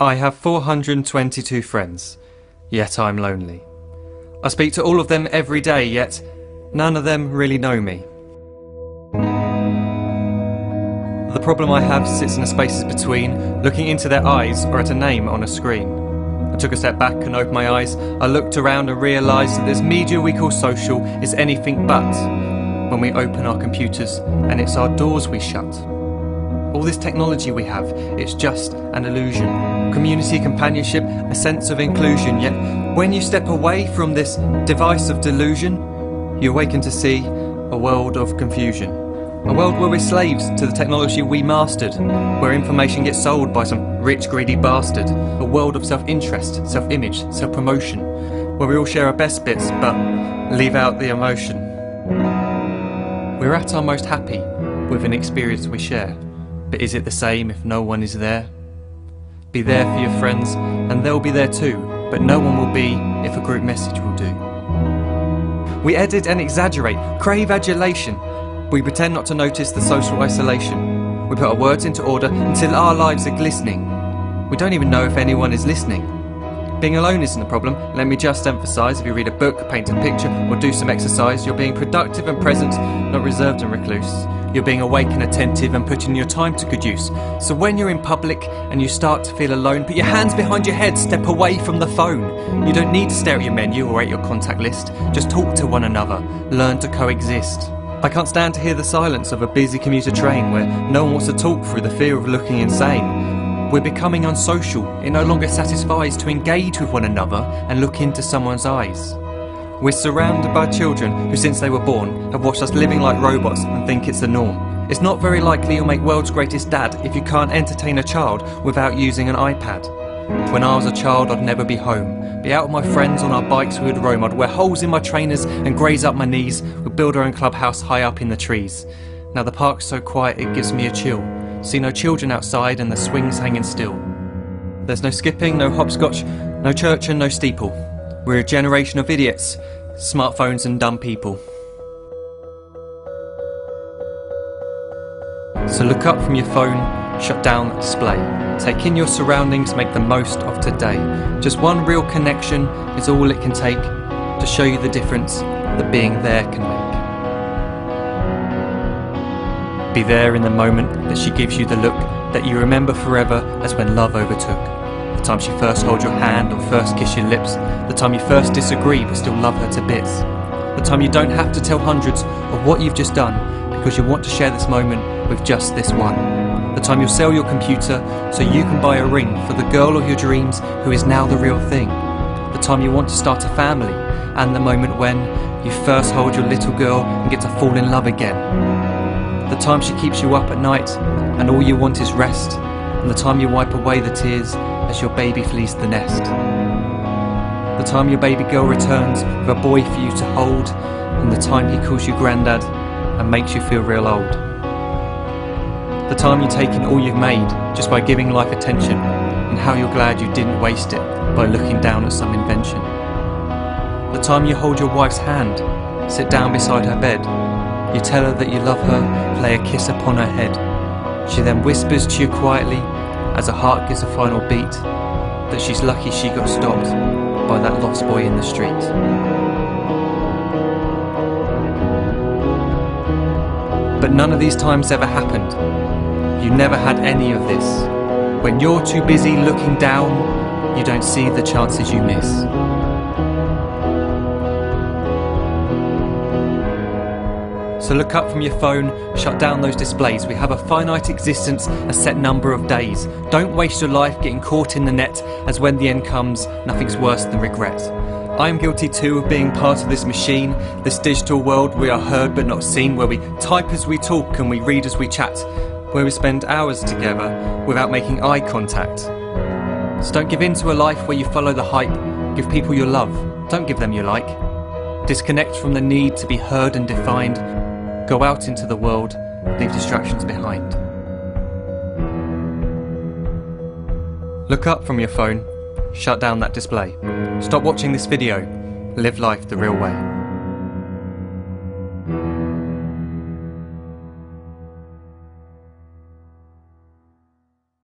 I have 422 friends, yet I'm lonely. I speak to all of them every day, yet none of them really know me. The problem I have sits in the spaces between looking into their eyes or at a name on a screen. I took a step back and opened my eyes. I looked around and realised that this media we call social is anything but when we open our computers and it's our doors we shut. All this technology we have, it's just an illusion. Community, companionship, a sense of inclusion. Yet when you step away from this device of delusion, you awaken to see a world of confusion. A world where we're slaves to the technology we mastered, where information gets sold by some rich, greedy bastard. A world of self-interest, self-image, self-promotion, where we all share our best bits but leave out the emotion. We're at our most happy with an experience we share. But is it the same if no one is there? Be there for your friends and they'll be there too, but no one will be if a group message will do. We edit and exaggerate, crave adulation. We pretend not to notice the social isolation. We put our words into order until our lives are glistening. We don't even know if anyone is listening. Being alone isn't the problem. Let me just emphasise, if you read a book, paint a picture or do some exercise, you're being productive and present, not reserved and recluse. You're being awake and attentive and putting your time to good use. So when you're in public and you start to feel alone, put your hands behind your head, step away from the phone. You don't need to stare at your menu or at your contact list. Just talk to one another, learn to coexist. I can't stand to hear the silence of a busy commuter train where no one wants to talk through the fear of looking insane. We're becoming unsocial. It no longer satisfies to engage with one another and look into someone's eyes. We're surrounded by children who, since they were born, have watched us living like robots and think it's the norm. It's not very likely you'll make world's greatest dad if you can't entertain a child without using an iPad. When I was a child, I'd never be home. Be out with my friends on our bikes, we would roam. I'd wear holes in my trainers and graze up my knees. We'd build our own clubhouse high up in the trees. Now the park's so quiet it gives me a chill. See no children outside and the swings hanging still. There's no skipping, no hopscotch, no church and no steeple. We're a generation of idiots, smartphones and dumb people. So look up from your phone, shut down the display. Take in your surroundings, make the most of today. Just one real connection is all it can take to show you the difference that being there can make. Be there in the moment that she gives you the look that you remember forever as when love overtook. The time she first holds your hand or first kiss your lips. The time you first disagree but still love her to bits. The time you don't have to tell hundreds of what you've just done because you want to share this moment with just this one. The time you'll sell your computer so you can buy a ring for the girl of your dreams who is now the real thing. The time you want to start a family and the moment when you first hold your little girl and get to fall in love again. The time she keeps you up at night and all you want is rest. And the time you wipe away the tears as your baby flees the nest. The time your baby girl returns with a boy for you to hold, and the time he calls you granddad and makes you feel real old. The time you take in all you've made just by giving life attention, and how you're glad you didn't waste it by looking down at some invention. The time you hold your wife's hand, sit down beside her bed, you tell her that you love her, lay a kiss upon her head. She then whispers to you quietly, as her heart gives a final beat, that she's lucky she got stopped by that lost boy in the street. But none of these times ever happened. You never had any of this. When you're too busy looking down, you don't see the chances you miss. So look up from your phone, shut down those displays. We have a finite existence, a set number of days. Don't waste your life getting caught in the net, as when the end comes, nothing's worse than regret. I am guilty too of being part of this machine, this digital world we are heard but not seen, where we type as we talk and we read as we chat, where we spend hours together without making eye contact. So don't give in to a life where you follow the hype. Give people your love, don't give them your like. Disconnect from the need to be heard and defined. Go out into the world, leave distractions behind. Look up from your phone, shut down that display. Stop watching this video, live life the real way.